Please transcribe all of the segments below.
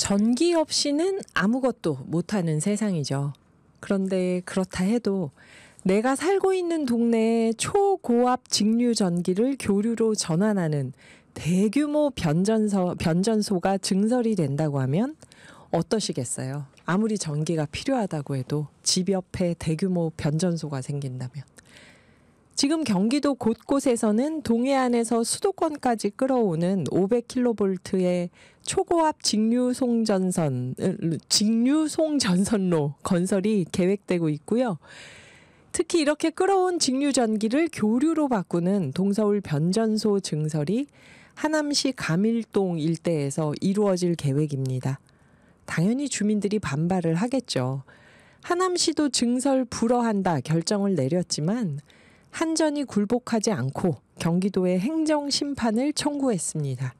전기 없이는 아무것도 못하는 세상이죠. 그런데 그렇다 해도 내가 살고 있는 동네에 초고압 직류 전기를 교류로 전환하는 대규모 변전소가 증설이 된다고 하면 어떠시겠어요? 아무리 전기가 필요하다고 해도 집 옆에 대규모 변전소가 생긴다면. 지금 경기도 곳곳에서는 동해안에서 수도권까지 끌어오는 500kV의 초고압 직류송전선로 건설이 계획되고 있고요. 특히 이렇게 끌어온 직류전기를 교류로 바꾸는 동서울 변전소 증설이 하남시 감일동 일대에서 이루어질 계획입니다. 당연히 주민들이 반발을 하겠죠. 하남시도 증설 불허한다 결정을 내렸지만 한전이 굴복하지 않고 경기도에 행정심판을 청구했습니다.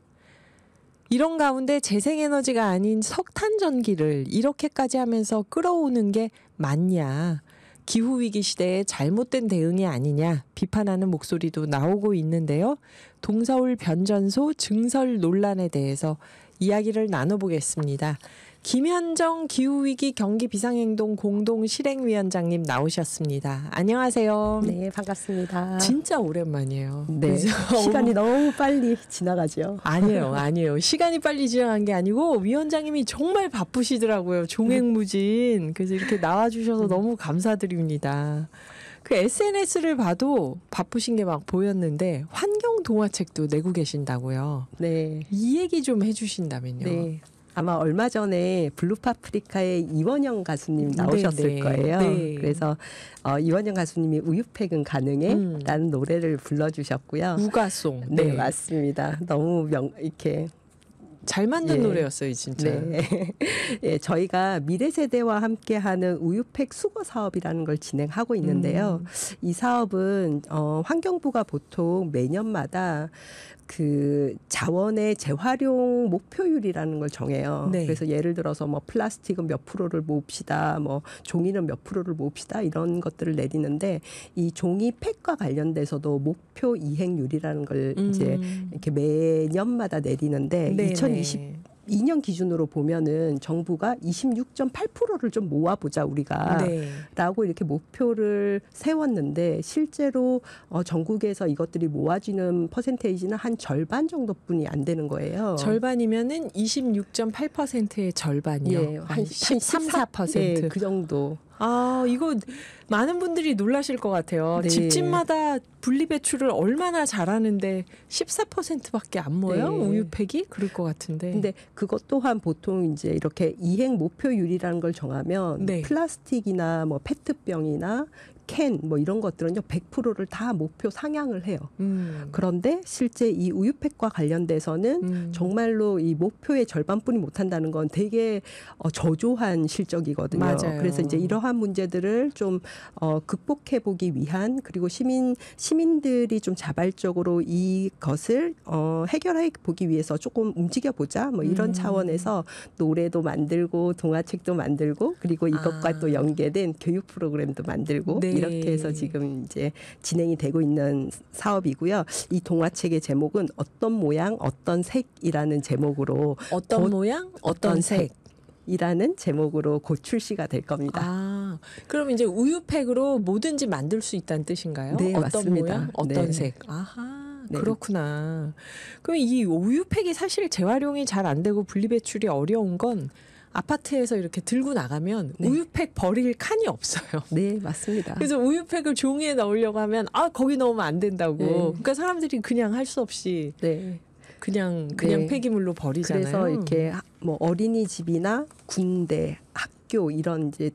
이런 가운데 재생에너지가 아닌 석탄전기를 이렇게까지 하면서 끌어오는 게 맞냐, 기후위기 시대에 잘못된 대응이 아니냐 비판하는 목소리도 나오고 있는데요. 동서울 변전소 증설 논란에 대해서 이야기를 나눠보겠습니다. 김현정 기후위기 경기비상행동 공동실행위원장님 나오셨습니다. 안녕하세요. 네, 반갑습니다. 진짜 오랜만이에요. 네, 시간이 너무 빨리 지나가죠. 아니에요. 시간이 빨리 지나간 게 아니고 위원장님이 정말 바쁘시더라고요. 종횡무진. 그래서 이렇게 나와주셔서 너무 감사드립니다. 그 SNS를 봐도 바쁘신 게 막 보였는데 환경 동화책도 내고 계신다고요. 네. 이 얘기 좀 해주신다면요. 네. 아마 얼마 전에 블루파프리카의 이원영 가수님 나오셨을 거예요. 네. 그래서 이원영 가수님이 우유팩은 가능해? 라는 노래를 불러주셨고요. 우가송. 네, 맞습니다. 너무 이렇게 잘 만든 노래였어요, 진짜. 네. 예, 저희가 미래 세대와 함께하는 우유팩 수거 사업이라는 걸 진행하고 있는데요. 이 사업은 환경부가 보통 매년마다 그 자원의 재활용 목표율이라는 걸 정해요. 네. 그래서 예를 들어서 뭐 플라스틱은 몇 프로를 모읍시다, 뭐 종이는 몇 프로를 모읍시다 이런 것들을 내리는데 이 종이 팩과 관련돼서도 목표 이행률이라는 걸 이제 이렇게 매년마다 내리는데 2022년 기준으로 보면은 정부가 26.8%를 좀 모아보자 우리가 라고 이렇게 목표를 세웠는데 실제로 전국에서 이것들이 모아지는 퍼센테이지는 한 절반 정도뿐이 안 되는 거예요. 절반이면은 26.8%의 절반이요. 예, 한 14%. 네, 그 정도. 아, 이거 많은 분들이 놀라실 것 같아요. 네. 집집마다 분리배출을 얼마나 잘하는데 14%밖에 안 모여요? 네. 우유팩이? 그럴 것 같은데. 근데 그것 또한 보통 이제 이렇게 이행 목표율이라는 걸 정하면 플라스틱이나 뭐 페트병이나 캔 뭐 이런 것들은요 100%를 다 목표 상향을 해요. 그런데 실제 이 우유팩과 관련돼서는 정말로 이 목표의 절반뿐이 못한다는 건 되게 저조한 실적이거든요. 맞아요. 그래서 이제 이러한 문제들을 좀 극복해 보기 위한 그리고 시민들이 좀 자발적으로 이것을 해결해 보기 위해서 조금 움직여 보자 뭐 이런 차원에서 노래도 만들고 동화책도 만들고 그리고 이것과 또 연계된 교육 프로그램도 만들고 이렇게 해서 지금 이제 진행이 되고 있는 사업이고요. 이 동화책의 제목은 어떤 모양 어떤 색이라는 제목으로 어떤 모양 어떤 색 이라는 제목으로 곧 출시가 될 겁니다. 아, 그럼 이제 우유팩으로 뭐든지 만들 수 있다는 뜻인가요? 네, 어떤 맞습니다. 모양, 어떤 색. 아하, 그렇구나. 그럼 이 우유팩이 사실 재활용이 잘 안 되고 분리배출이 어려운 건 아파트에서 이렇게 들고 나가면 우유팩 버릴 칸이 없어요. 네, 맞습니다. 그래서 우유팩을 종이에 넣으려고 하면 거기 넣으면 안 된다고. 그러니까 사람들이 그냥 할 수 없이 그냥 폐기물로 버리잖아요. 그래서 이렇게 뭐 어린이집이나 군대, 학교 이런 이제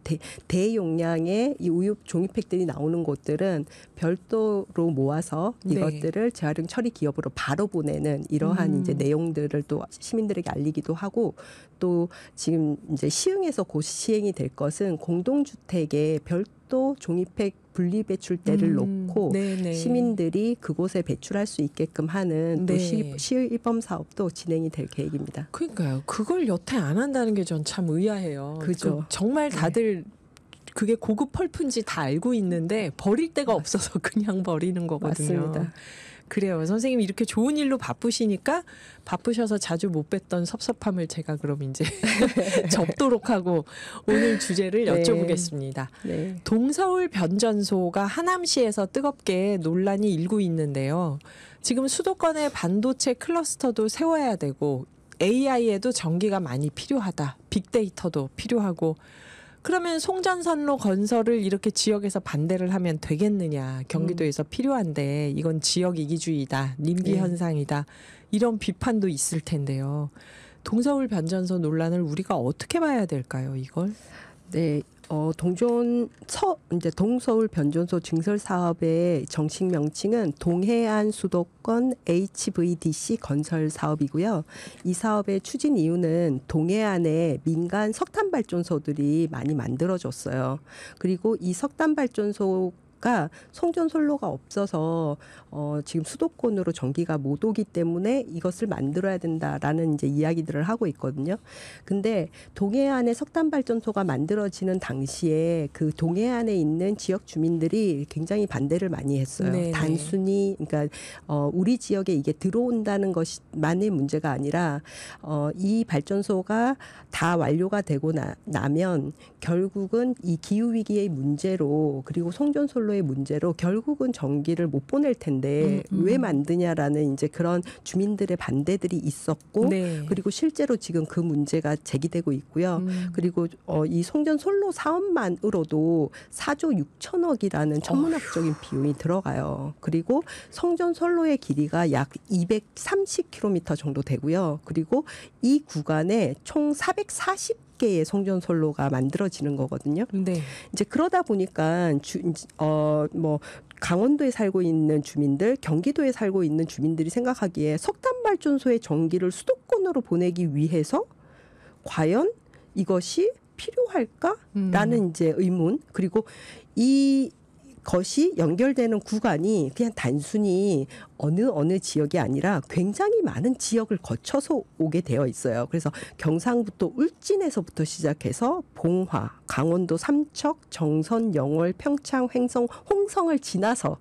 대용량의 이 우유 종이팩들이 나오는 곳들은 별도로 모아서 이것들을 재활용 처리 기업으로 바로 보내는 이러한 이제 내용들을 또 시민들에게 알리기도 하고 또 지금 이제 시흥에서 곧 시행이 될 것은 공동주택에 별도 종이팩 분리배출대를 놓고 시민들이 그곳에 배출할 수 있게끔 하는 또 시범 사업도 진행이 될 계획입니다. 그러니까요. 그걸 여태 안 한다는 게 전 참 의아해요. 그죠. 정말 다들 그게 고급 펄프인지 다 알고 있는데 버릴 데가 없어서 그냥 버리는 거거든요. 맞습니다. 그래요. 선생님이 이렇게 좋은 일로 바쁘시니까 바쁘셔서 자주 못 뵀던 섭섭함을 제가 그럼 이제 접도록 하고 오늘 주제를 네. 여쭤보겠습니다. 네. 동서울 변전소가 하남시에서 뜨겁게 논란이 일고 있는데요. 지금 수도권에 반도체 클러스터도 세워야 되고 AI에도 전기가 많이 필요하다. 빅데이터도 필요하고 그러면 송전선로 건설을 이렇게 지역에서 반대를 하면 되겠느냐. 경기도에서 필요한데 이건 지역 이기주의다. 님비 네. 현상이다. 이런 비판도 있을 텐데요. 동서울 변전소 논란을 우리가 어떻게 봐야 될까요, 이걸? 네. 동서울 변전소 증설 사업의 정식 명칭은 동해안 수도권 HVDC 건설 사업이고요. 이 사업의 추진 이유는 동해안에 민간 석탄 발전소들이 많이 만들어졌어요. 그리고 이 석탄 발전소가 송전선로가 없어서 지금 수도권으로 전기가 못 오기 때문에 이것을 만들어야 된다라는 이제 이야기들을 하고 있거든요. 근데 동해안에 석탄 발전소가 만들어지는 당시에 그 동해안에 있는 지역 주민들이 굉장히 반대를 많이 했어요. 네네. 단순히 그러니까 우리 지역에 이게 들어온다는 것만의 문제가 아니라 이 발전소가 다 완료가 되고 나면 결국은 이 기후 위기의 문제로 그리고 송전선로의 문제로 결국은 전기를 못 보낼 텐데 왜 만드냐라는 이제 그런 주민들의 반대들이 있었고 네. 그리고 실제로 지금 그 문제가 제기되고 있고요. 그리고 이 송전선로 사업만으로도 4조 6천억이라는 천문학적인 비용이 들어가요. 그리고 송전선로의 길이가 약 230km 정도 되고요. 그리고 이 구간에 총 440개의 송전선로가 만들어지는 거거든요. 네. 이제 그러다 보니까 강원도에 살고 있는 주민들, 경기도에 살고 있는 주민들이 생각하기에 석탄 발전소의 전기를 수도권으로 보내기 위해서 과연 이것이 필요할까라는 이제 의문. 그리고 이것이 연결되는 구간이 그냥 단순히 어느 지역이 아니라 굉장히 많은 지역을 거쳐서 오게 되어 있어요. 그래서 경상북도 울진에서부터 시작해서 봉화, 강원도 삼척, 정선, 영월, 평창, 횡성, 홍성을 지나서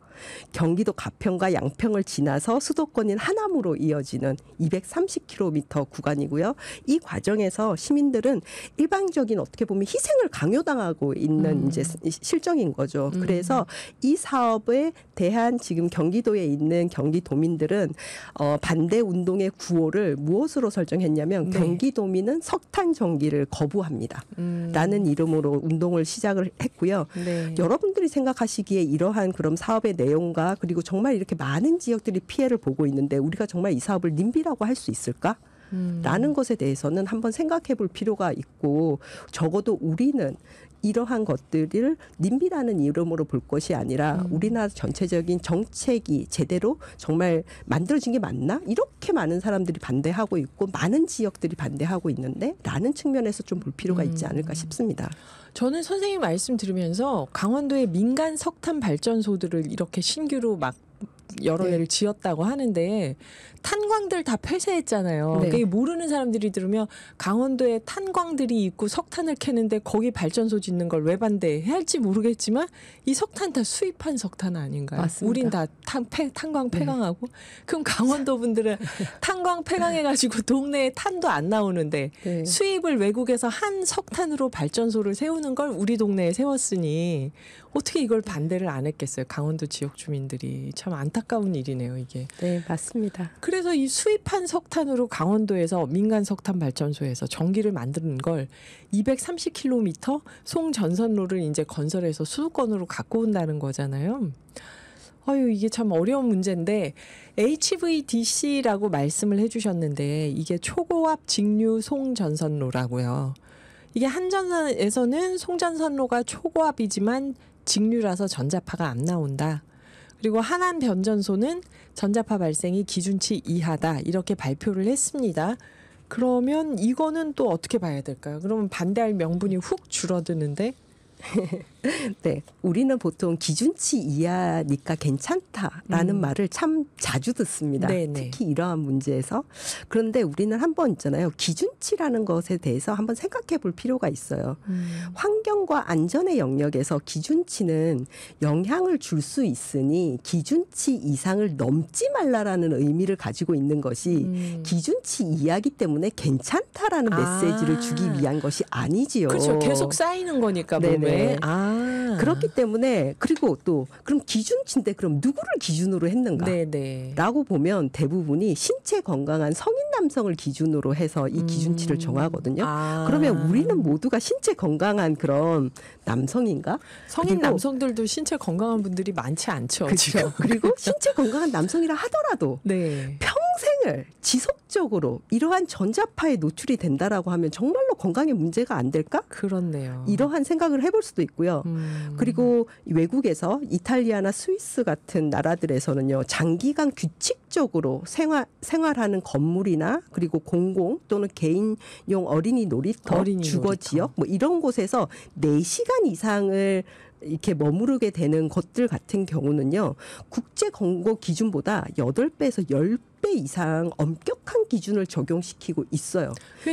경기도 가평과 양평을 지나서 수도권인 하남으로 이어지는 230km 구간이고요. 이 과정에서 시민들은 일방적인 어떻게 보면 희생을 강요당하고 있는 이제 실정인 거죠. 그래서 이 사업에 대한 지금 경기도에 있는 경기도민들은 반대 운동의 구호를 무엇으로 설정했냐면 네. 경기도민은 석탄 전기를 거부합니다. 라는 이름으로 운동을 시작을 했고요. 네. 여러분들이 생각하시기에 이러한 그런 사업의 내용과 그리고 정말 이렇게 많은 지역들이 피해를 보고 있는데 우리가 정말 이 사업을 님비라고 할 수 있을까? 라는 것에 대해서는 한번 생각해 볼 필요가 있고 적어도 우리는 이러한 것들을 님비라는 이름으로 볼 것이 아니라 우리나라 전체적인 정책이 제대로 정말 만들어진 게 맞나? 이렇게 많은 사람들이 반대하고 있고 많은 지역들이 반대하고 있는데 라는 측면에서 좀 볼 필요가 있지 않을까 싶습니다. 저는 선생님 말씀 들으면서 강원도의 민간 석탄 발전소들을 이렇게 신규로 막 여러 네. 개를 지었다고 하는데 탄광들 다 폐쇄했잖아요. 네. 그게 모르는 사람들이 들으면 강원도에 탄광들이 있고 석탄을 캐는데 거기 발전소 짓는 걸 왜 반대해야 할지 모르겠지만 이 석탄 다 수입한 석탄 아닌가요? 맞습니다. 우린 다 탄광 폐광하고 그럼 강원도 분들은 탄광 폐광해가지고 동네에 탄도 안 나오는데 네. 수입을 외국에서 한 석탄으로 발전소를 세우는 걸 우리 동네에 세웠으니 어떻게 이걸 반대를 안 했겠어요? 강원도 지역 주민들이. 참 안타까운 일이네요, 이게. 네, 맞습니다. 그래서 이 수입한 석탄으로 강원도에서 민간 석탄 발전소에서 전기를 만드는 걸 230km 송전선로를 이제 건설해서 수도권으로 갖고 온다는 거잖아요. 아유, 이게 참 어려운 문제인데 HVDC라고 말씀을 해주셨는데 이게 초고압 직류 송전선로라고요. 이게 한전에서는 송전선로가 초고압이지만 직류라서 전자파가 안 나온다. 그리고 하남 변전소는 전자파 발생이 기준치 이하다. 이렇게 발표를 했습니다. 그러면 이거는 또 어떻게 봐야 될까요? 그러면 반대할 명분이 훅 줄어드는데? 네, 우리는 보통 기준치 이하니까 괜찮다라는 말을 참 자주 듣습니다. 네네. 특히 이러한 문제에서. 그런데 우리는 한번 있잖아요. 기준치라는 것에 대해서 한번 생각해 볼 필요가 있어요. 환경과 안전의 영역에서 기준치는 영향을 줄 수 있으니 기준치 이상을 넘지 말라라는 의미를 가지고 있는 것이 기준치 이하기 때문에 괜찮다라는 메시지를 주기 위한 것이 아니지요. 그렇죠. 계속 쌓이는 거니까 몸에. 네네. 아. 그렇기 때문에 그리고 또 그럼 기준치인데 그럼 누구를 기준으로 했는가? 네네. 라고 보면 대부분이 신체 건강한 성인 남성을 기준으로 해서 이 기준치를 정하거든요. 아. 그러면 우리는 모두가 신체 건강한 그런 남성인가? 성인 그리고 남성들도 신체 건강한 분들이 많지 않죠. 지금. 그렇죠. 그리고 신체 건강한 남성이라 하더라도 네. 평생을 지속적으로 이러한 전자파에 노출이 된다라고 하면 정말로 건강에 문제가 안 될까? 그렇네요. 이러한 생각을 해볼 수도 있고요. 그리고 외국에서 이탈리아나 스위스 같은 나라들에서는요, 장기간 규칙적으로 생활하는 건물이나 그리고 공공 또는 개인용 어린이 놀이터, 주거 지역 뭐 이런 곳에서 4시간 이상을 이렇게 머무르게 되는 것들 같은 경우는요, 국제 권고 기준보다 8배에서 10배 이상 엄격한 기준을 적용시키고 있어요.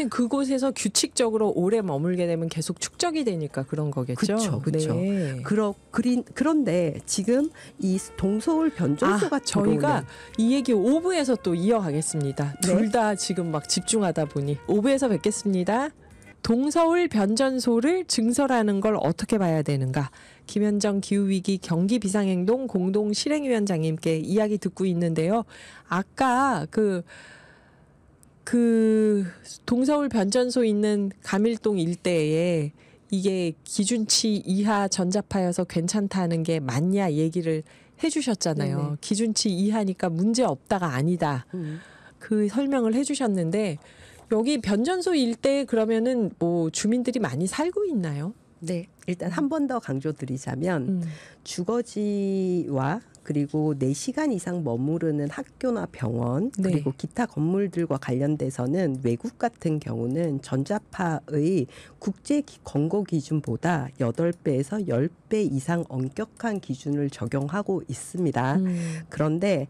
그곳에서 규칙적으로 오래 머물게 되면 계속 축적이 되니까 그런 거겠죠. 그렇죠. 네. 그런데 지금 이 동서울 변전소가 저희가 이 얘기 5부에서 또 이어가겠습니다. 네. 둘 다 지금 막 집중하다 보니 5부에서 뵙겠습니다. 동서울 변전소를 증설하는 걸 어떻게 봐야 되는가? 김현정 기후위기 경기비상행동 공동실행위원장님께 이야기 듣고 있는데요. 아까 그 동서울 변전소 있는 가밀동 일대에 이게 기준치 이하 전자파여서 괜찮다는 게 맞냐 얘기를 해주셨잖아요. 네네. 기준치 이하니까 문제 없다가 아니다. 그 설명을 해주셨는데 여기 변전소 일대에 그러면은 뭐 주민들이 많이 살고 있나요? 네, 일단 한 번 더 강조드리자면 주거지와 그리고 4시간 이상 머무르는 학교나 병원 네. 그리고 기타 건물들과 관련돼서는 외국 같은 경우는 전자파의 국제 권고 기준보다 8배에서 10배 이상 엄격한 기준을 적용하고 있습니다. 그런데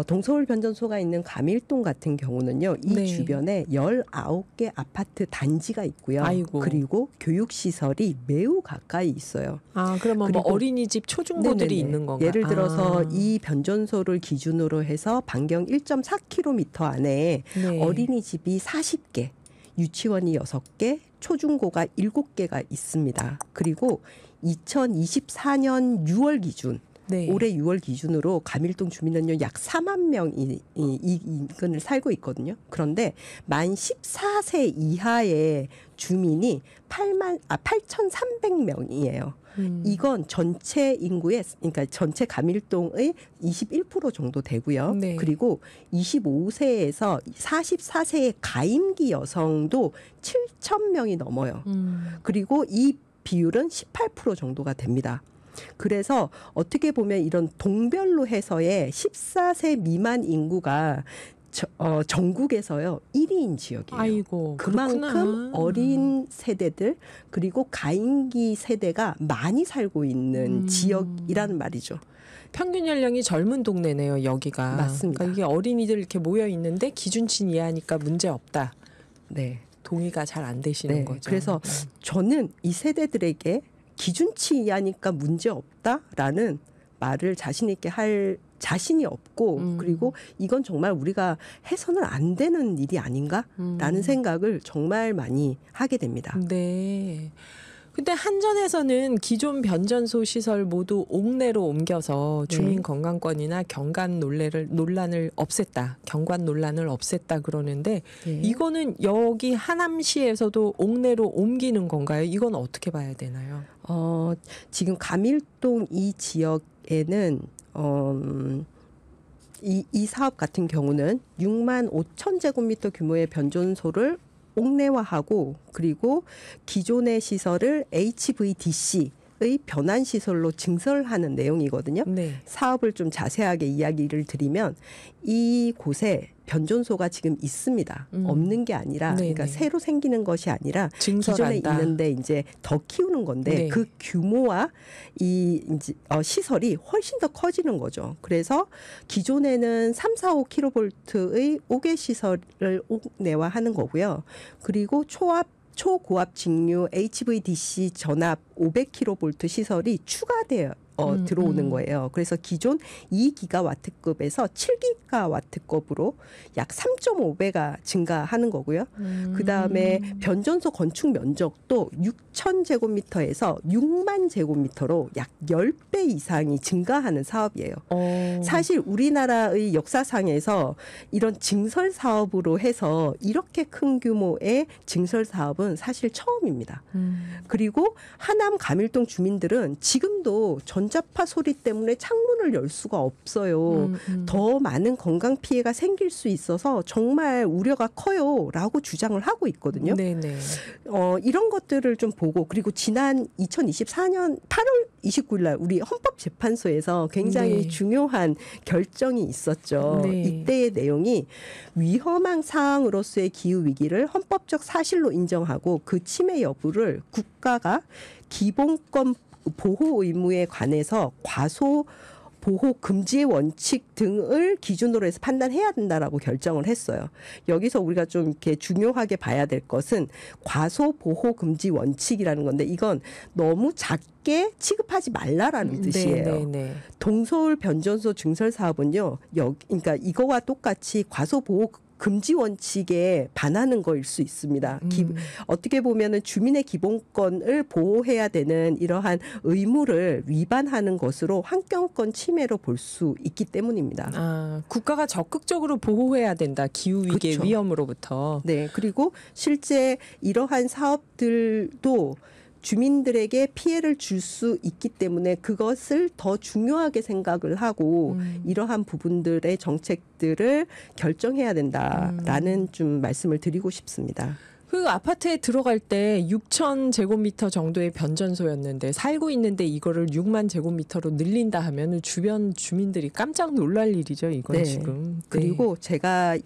동서울 변전소가 있는 가밀동 같은 경우는요. 이 네. 주변에 19개 아파트 단지가 있고요. 아이고. 그리고 교육시설이 매우 가까이 있어요. 아, 그러면 뭐 그리고- 어린이집 초중고들이 네네네. 있는 건가요? 예를 들어서 이 변전소를 기준으로 해서 반경 1.4km 안에 네. 어린이집이 40개, 유치원이 6개, 초중고가 7개가 있습니다. 그리고 2024년 6월 기준 네. 올해 6월 기준으로 가밀동 주민은요 약 4만 명이 이 인근을 살고 있거든요. 그런데 만 14세 이하의 주민이 8,300명이에요. 이건 전체 인구의 그러니까 전체 가밀동의 21% 정도 되고요. 네. 그리고 25세에서 44세의 가임기 여성도 7,000명이 넘어요. 그리고 이 비율은 18% 정도가 됩니다. 그래서 어떻게 보면 이런 동별로 해서의 14세 미만 인구가 전국에서요 1위인 지역이에요. 아이고, 그만큼 그렇구나. 어린 세대들 그리고 가임기 세대가 많이 살고 있는 지역이라는 말이죠. 평균 연령이 젊은 동네네요, 여기가. 맞습니다. 그러니까 이게 어린이들 이렇게 모여 있는데 기준치 이하니까 문제 없다. 네. 동의가 잘 안 되시는 네. 거죠. 그래서 저는 이 세대들에게 기준치 이하니까 문제 없다라는 말을 자신 있게 할 자신이 없고 그리고 이건 정말 우리가 해서는 안 되는 일이 아닌가라는 생각을 정말 많이 하게 됩니다. 네. 근데 한전에서는 기존 변전소 시설 모두 옥내로 옮겨서 주민 네. 건강권이나 경관 논란을 없앴다. 경관 논란을 없앴다 그러는데 네. 이거는 여기 하남시에서도 옥내로 옮기는 건가요? 이건 어떻게 봐야 되나요? 지금 가밀동 이 지역에는 이 사업 같은 경우는 6만 5천 제곱미터 규모의 변전소를 옥내화하고 그리고 기존의 시설을 HVDC 변환 시설로 증설하는 내용이거든요. 네. 사업을 좀 자세하게 이야기를 드리면 이곳에 변전소가 지금 있습니다. 없는 게 아니라 네네. 그러니까 새로 생기는 것이 아니라 증설한다. 기존에 있는데 이제 더 키우는 건데 네. 그 규모와 이 이제 시설이 훨씬 더 커지는 거죠. 그래서 기존에는 3, 4, 5kV의 5개 시설을 옥내화하는 거고요. 그리고 초고압 직류 HVDC 전압 500kV 시설이 추가되어 들어오는 거예요. 그래서 기존 2기가와트급에서 7기가와트급으로 약 3.5배가 증가하는 거고요. 그다음에 변전소 건축 면적도 6,000제곱미터에서 6만 제곱미터로 약 10배 이상이 증가하는 사업이에요. 사실 우리나라의 역사상에서 이런 증설 사업으로 해서 이렇게 큰 규모의 증설 사업은 사실 처음입니다. 그리고 하남 가밀동 주민들은 지금도 전자파 소리 때문에 창문을 열 수가 없어요. 더 많은 건강 피해가 생길 수 있어서 정말 우려가 커요라고 주장을 하고 있거든요. 네네. 이런 것들을 좀 보고 그리고 지난 2024년 8월 29일 날 우리 헌법재판소에서 굉장히 네. 중요한 결정이 있었죠. 네. 이때의 내용이 위험한 사항으로서의 기후 위기를 헌법적 사실로 인정하고 그 침해 여부를 국가가 기본권 보호 의무에 관해서 과소 보호 금지의 원칙 등을 기준으로 해서 판단해야 된다라고 결정을 했어요. 여기서 우리가 좀 이렇게 중요하게 봐야 될 것은 과소 보호 금지 원칙이라는 건데 이건 너무 작게 취급하지 말라라는 뜻이에요. 네네네. 동서울 변전소 증설 사업은요. 그러니까 이거와 똑같이 과소 보호 금지 원칙에 반하는 거일 수 있습니다. 어떻게 보면은 주민의 기본권을 보호해야 되는 이러한 의무를 위반하는 것으로 환경권 침해로 볼 수 있기 때문입니다. 아, 국가가 적극적으로 보호해야 된다. 기후 위기의 그렇죠. 위험으로부터. 네, 그리고 실제 이러한 사업들도 주민들에게 피해를 줄 수 있기 때문에 그것을 더 중요하게 생각을 하고 이러한 부분들의 정책들을 결정해야 된다라는 좀 말씀을 드리고 싶습니다. 그 아파트에 들어갈 때 6천 제곱미터 정도의 변전소였는데 살고 있는데 이거를 6만 제곱미터로 늘린다 하면 주변 주민들이 깜짝 놀랄 일이죠. 이건 네. 지금. 네. 그리고 제가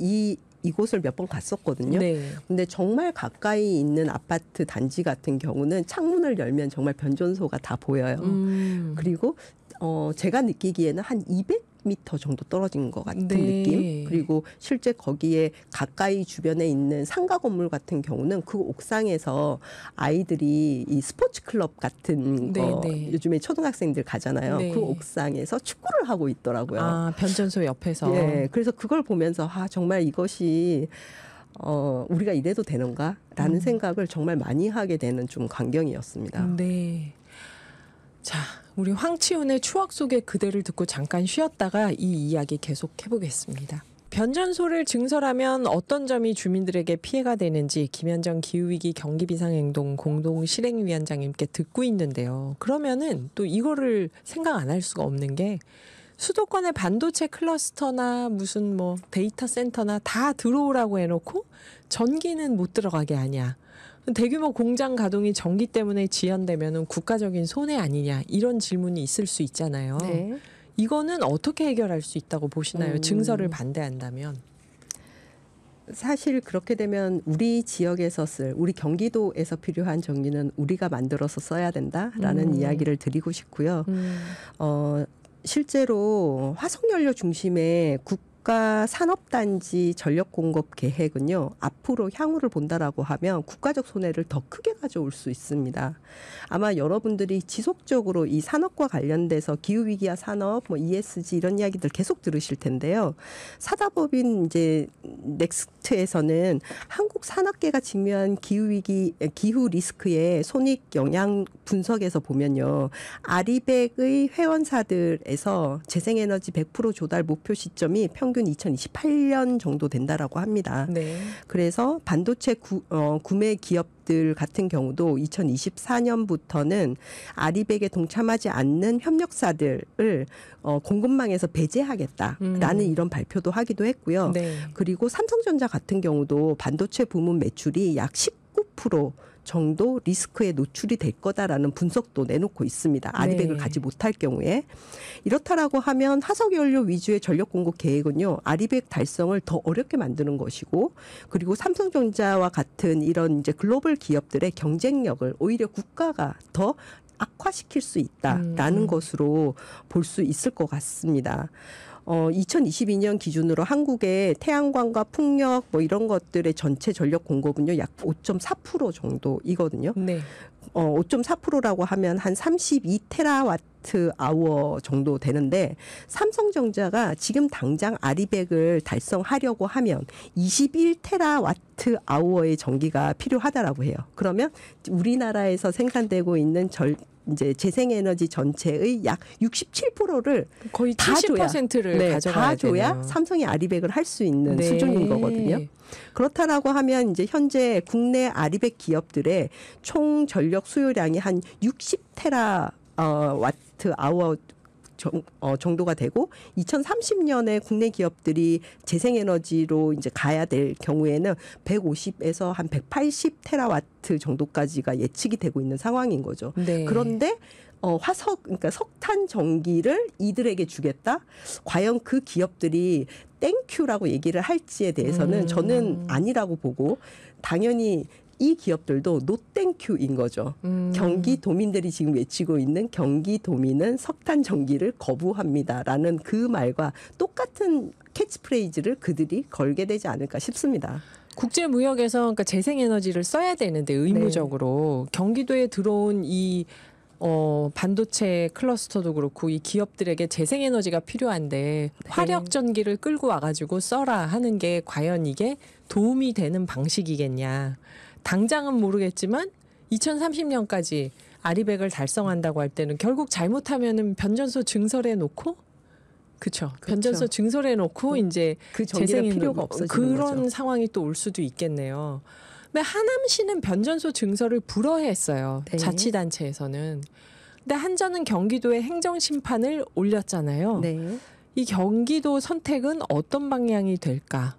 이곳을 몇 번 갔었거든요. 네. 근데 정말 가까이 있는 아파트 단지 같은 경우는 창문을 열면 정말 변전소가 다 보여요. 그리고 제가 느끼기에는 한 200m 정도 떨어진 것 같은 네. 느낌. 그리고 실제 거기에 가까이 주변에 있는 상가 건물 같은 경우는 그 옥상에서 아이들이 이 스포츠 클럽 같은 거 네. 요즘에 초등학생들 가잖아요. 네. 그 옥상에서 축구를 하고 있더라고요. 아, 변전소 옆에서. 예, 그래서 그걸 보면서 정말 이것이 우리가 이래도 되는가라는 생각을 정말 많이 하게 되는 좀 광경이었습니다. 네. 자, 우리 황치훈의 추억 속의 그대를 듣고 잠깐 쉬었다가 이 이야기 계속 해보겠습니다. 변전소를 증설하면 어떤 점이 주민들에게 피해가 되는지 김현정 기후위기 경기비상행동 공동실행위원장님께 듣고 있는데요. 그러면은 또 이거를 생각 안 할 수가 없는 게 수도권의 반도체 클러스터나 무슨 뭐 데이터 센터나 다 들어오라고 해놓고 전기는 못 들어가게 하냐. 대규모 공장 가동이 전기 때문에 지연되면 국가적인 손해 아니냐 이런 질문이 있을 수 있잖아요. 네. 이거는 어떻게 해결할 수 있다고 보시나요? 증설을 반대한다면. 사실 그렇게 되면 우리 지역에서 우리 경기도에서 필요한 전기는 우리가 만들어서 써야 된다라는 이야기를 드리고 싶고요. 실제로 화석연료 중심의 국가 산업단지 전력공급 계획은요. 앞으로 향후를 본다라고 하면 국가적 손해를 더 크게 가져올 수 있습니다. 아마 여러분들이 지속적으로 이 산업과 관련돼서 기후위기와 산업, 뭐 ESG 이런 이야기들 계속 들으실 텐데요. 사다법인 이제 넥스트에서는 한국 산업계가 직면한 기후 리스크의 손익 영향 분석에서 보면요. 아리백의 회원사들에서 재생에너지 100% 조달 목표 시점이 평균 2028년 정도 된다라고 합니다. 네. 그래서 반도체 구매 기업들 같은 경우도 2024년부터는 아리백에 동참하지 않는 협력사들을 공급망에서 배제하겠다라는 이런 발표도 하기도 했고요. 네. 그리고 삼성전자 같은 경우도 반도체 부문 매출이 약 19% 정도 리스크에 노출이 될 거다라는 분석도 내놓고 있습니다. 아리백을 네. 가지 못할 경우에. 이렇다라고 하면 화석연료 위주의 전력 공급 계획은요. 아리백 달성을 더 어렵게 만드는 것이고 그리고 삼성전자와 같은 이런 이제 글로벌 기업들의 경쟁력을 오히려 국가가 더 악화시킬 수 있다라는 것으로 볼 수 있을 것 같습니다. 2022년 기준으로 한국의 태양광과 풍력 뭐 이런 것들의 전체 전력 공급은요 약 5.4% 정도이거든요. 네. 5.4%라고 하면 한 32테라와트 아워 정도 되는데 삼성전자가 지금 당장 아리백을 달성하려고 하면 21테라와트 아워의 전기가 필요하다라고 해요. 그러면 우리나라에서 생산되고 있는 이제 재생에너지 전체의 약 67%를 거의 다 70%를 가져가야 다 줘야 되네요. 삼성이 아리백을 할 수 있는 네. 수준인 거거든요. 그렇다라고 하면 이제 현재 국내 아리백 기업들의 총 전력 수요량이 한 60테라 와트 아워 정도가 되고 2030년에 국내 기업들이 재생에너지로 이제 가야 될 경우에는 150에서 한 180 테라와트 정도까지가 예측이 되고 있는 상황인 거죠. 네. 그런데 그러니까 석탄 전기를 이들에게 주겠다? 과연 그 기업들이 땡큐라고 얘기를 할지에 대해서는 저는 아니라고 보고 당연히 이 기업들도 노땡큐인 거죠. 경기도민들이 지금 외치고 있는 경기도민은 석탄 전기를 거부합니다라는 그 말과 똑같은 캐치프레이즈를 그들이 걸게 되지 않을까 싶습니다. 국제 무역에서 그러니까 재생에너지를 써야 되는데 의무적으로 경기도에 들어온 이 반도체 클러스터도 그렇고 이 기업들에게 재생에너지가 필요한데 화력 전기를 끌고 와가지고 써라 하는 게 과연 이게 도움이 되는 방식이겠냐. 당장은 모르겠지만 2030년까지 아리백을 달성한다고 할 때는 결국 잘못하면은 변전소 증설해 놓고 그렇죠. 변전소 증설해 놓고 이제 그 전기가 필요가 없어지는 그런 거죠. 상황이 또 올 수도 있겠네요. 근데 하남시는 변전소 증설을 불허했어요. 네. 자치단체에서는. 근데 한전은 경기도에 행정심판을 올렸잖아요. 네. 이 경기도 선택은 어떤 방향이 될까?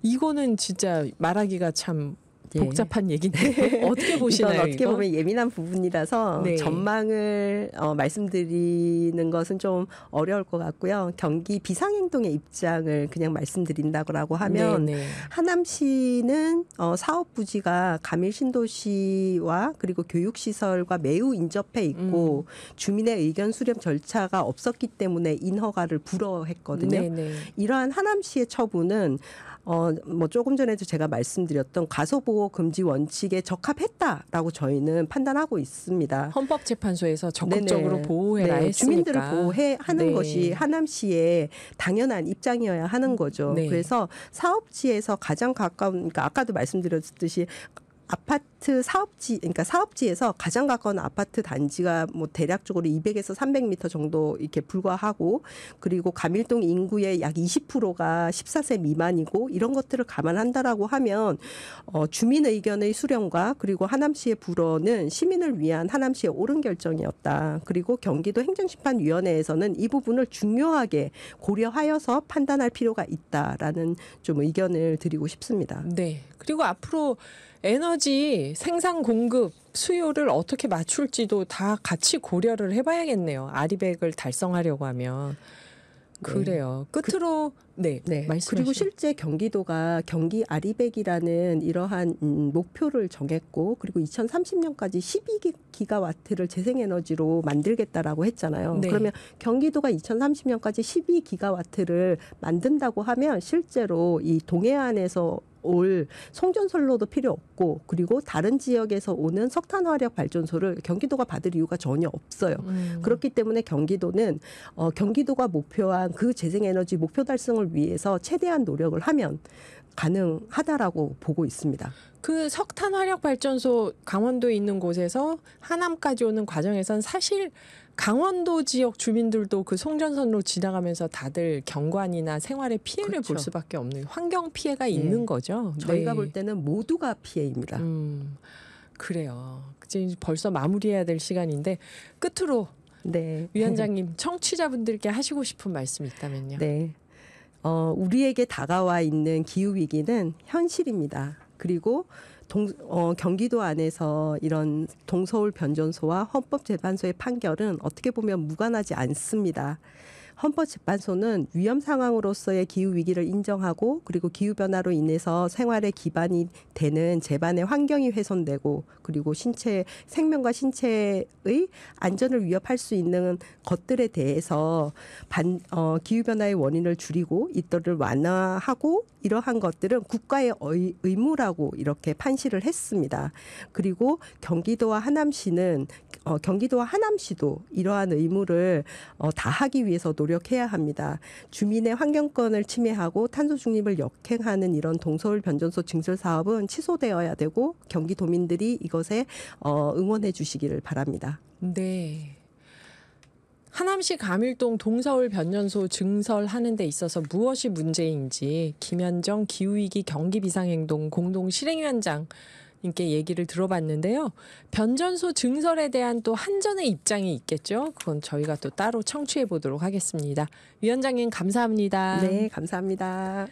이거는 진짜 말하기가 참 복잡한 얘기인데 어떻게 보시나요? 이건 어떻게 이거? 보면 예민한 부분이라서 네. 전망을 말씀드리는 것은 좀 어려울 것 같고요. 경기 비상행동의 입장을 그냥 말씀드린다고 하면 네. 하남시는 사업 부지가 가밀 신도시와 그리고 교육시설과 매우 인접해 있고 주민의 의견 수렴 절차가 없었기 때문에 인허가를 불허했거든요. 네. 이러한 하남시의 처분은 뭐 조금 전에도 제가 말씀드렸던 과소보호 금지 원칙에 적합했다라고 저희는 판단하고 있습니다. 헌법재판소에서 적극적으로 네네. 보호해라 네, 했으니까. 주민들을 보호하는 네. 것이 하남시의 당연한 입장이어야 하는 거죠. 네. 그래서 사업지에서 가장 가까운, 그러니까 아까도 말씀드렸듯이 아파트 사업지, 그러니까 사업지에서 가장 가까운 아파트 단지가 뭐 대략적으로 200에서 300m 정도 이렇게 불과하고 그리고 가밀동 인구의 약 20%가 14세 미만이고 이런 것들을 감안한다라고 하면 주민 의견의 수렴과 그리고 하남시의 불허는 시민을 위한 하남시의 옳은 결정이었다. 그리고 경기도 행정심판위원회에서는 이 부분을 중요하게 고려하여서 판단할 필요가 있다라는 좀 의견을 드리고 싶습니다. 네. 그리고 앞으로 에너지 생산 공급 수요를 어떻게 맞출지도 다 같이 고려를 해봐야겠네요. 아리백을 달성하려고 하면. 그래요. 끝으로 네. 말씀하시죠. 그리고 실제 경기도가 경기 아리백이라는 이러한 목표를 정했고 그리고 2030년까지 12기가와트를 재생에너지로 만들겠다라고 했잖아요. 네. 그러면 경기도가 2030년까지 12기가와트를 만든다고 하면 실제로 이 동해안에서 올 송전선로도 필요 없고 그리고 다른 지역에서 오는 석탄화력 발전소를 경기도가 받을 이유가 전혀 없어요. 그렇기 때문에 경기도는 경기도가 목표한 그 재생에너지 목표 달성을 위해서 최대한 노력을 하면 가능하다라고 보고 있습니다. 그 석탄 화력 발전소 강원도에 있는 곳에서 하남까지 오는 과정에선 사실 강원도 지역 주민들도 그 송전선로 지나가면서 다들 경관이나 생활에 피해를 그렇죠. 볼 수밖에 없는 환경 피해가 있는 거죠. 저희가 네. 볼 때는 모두가 피해입니다. 그래요. 이제 벌써 마무리해야 될 시간인데 끝으로 네. 위원장님 청취자분들께 하시고 싶은 말씀이 있다면요. 네. 우리에게 다가와 있는 기후 위기는 현실입니다. 그리고 경기도 안에서 이런 동서울 변전소와 헌법재판소의 판결은 어떻게 보면 무관하지 않습니다. 헌법재판소는 위험 상황으로서의 기후 위기를 인정하고 그리고 기후 변화로 인해서 생활에 기반이 되는 집안의 환경이 훼손되고 그리고 생명과 신체의 안전을 위협할 수 있는 것들에 대해서 기후 변화의 원인을 줄이고 이들을 완화하고 이러한 것들은 국가의 의무라고 이렇게 판시를 했습니다. 그리고 경기도와 하남시도 이러한 의무를 다하기 위해서 노력해야 합니다. 주민의 환경권을 침해하고 탄소 중립을 역행하는 이런 동서울 변전소 증설 사업은 취소되어야 되고 경기도민들이 이것에 응원해 주시기를 바랍니다. 네. 하남시 감일동 동서울 변전소 증설하는 데 있어서 무엇이 문제인지 김현정 기후위기 경기비상행동 공동실행위원장님께 얘기를 들어봤는데요. 변전소 증설에 대한 또 한전의 입장이 있겠죠. 그건 저희가 또 따로 청취해 보도록 하겠습니다. 위원장님 감사합니다. 네, 감사합니다.